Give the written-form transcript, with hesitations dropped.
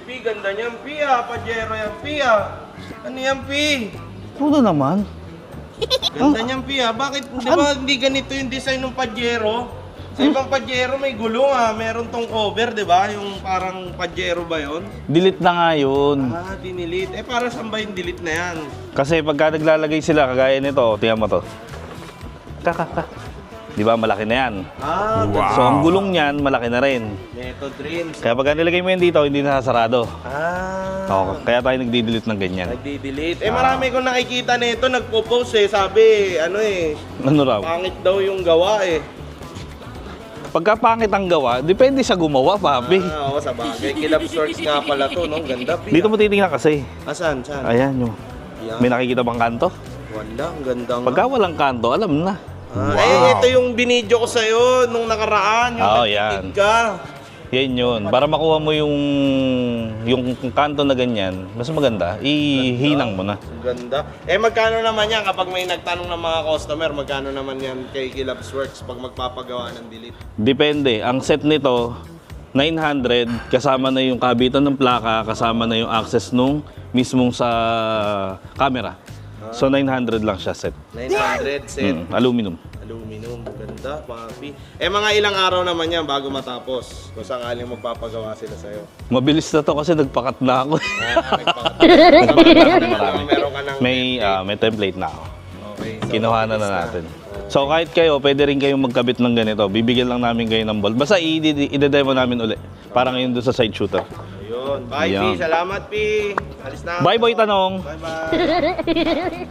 Pi, ganda niyan, Pi, ah. Pajero yan, Pi, ah. Ano yan, Pi? Ano naman? Ganda niyan, Pi, ah. Bakit, di ba, hindi ganito yung design ng Pajero? Sa ibang Pajero may gulong, ah. Meron tong cover, di ba? Yung parang Pajero ba yun? Delete na nga yun. Ah, dinilit. Eh, para saan ba yung delete na yan? Kasi pagka naglalagay sila, kagaya nito, tingnan mo to. Di ba, malaki na yan. Ah, So, ang gulong niyan, malaki na rin. Neto Dreams. Kaya pagka nilagay mo yan dito, hindi na sasarado. Ah. Oo, kaya tayo nagdi-delete ng ganyan. Nagdi-delete. Eh, marami kong nakikita nito, nagpo-post eh. Sabi, ano eh, Ano raw? pangit daw yung gawa eh. Pagka pangit ang gawa, depende sa gumawa, papi. Ah, oo, sa bagay. Kilab Shorts nga pala to, no? Ganda, Pi. Dito mo titingnan kasi. Asan? Saan? Ayan yung. Yan. May nakikita bang kanto? Wala, ang ganda nga. Pagka walang kanto, alam na. Ah, eh, ito yung binidyo ko sa'yo nung nakaraan. Yung Oo, nagtitig yan. ka. Yan yun. Para makuha mo yung kanto na ganyan, mas maganda, ihinang mo na. Ang ganda. Eh, magkano naman yan kapag may nagtanong ng mga customer, magkano naman yan kay Kilabs Works pag magpapagawa ng delete? Depende. Ang set nito, 900, kasama na yung kabitan ng plaka, kasama na yung access nung mismong sa camera. So 900 lang siya set. 900 set. Aluminum. Aluminum, ganda, papi. Eh, mga ilang araw naman yan bago matapos kung sakaling magpapagawa sila sa'yo. Mabilis na to kasi nagpakat na ako. Meron ka ng May template na ako. Okay. Kinuha na natin. So kahit kayo, pwede rin kayong magkabit ng ganito. Bibigyan lang namin kayo ng bolt. Basta i-demo namin uli. Para ngayon doon sa side shooter. Ayun. Bye, Ayan. Pi. Salamat, Pi. Alis na ako. Bye, boy, Tanong. Bye-bye.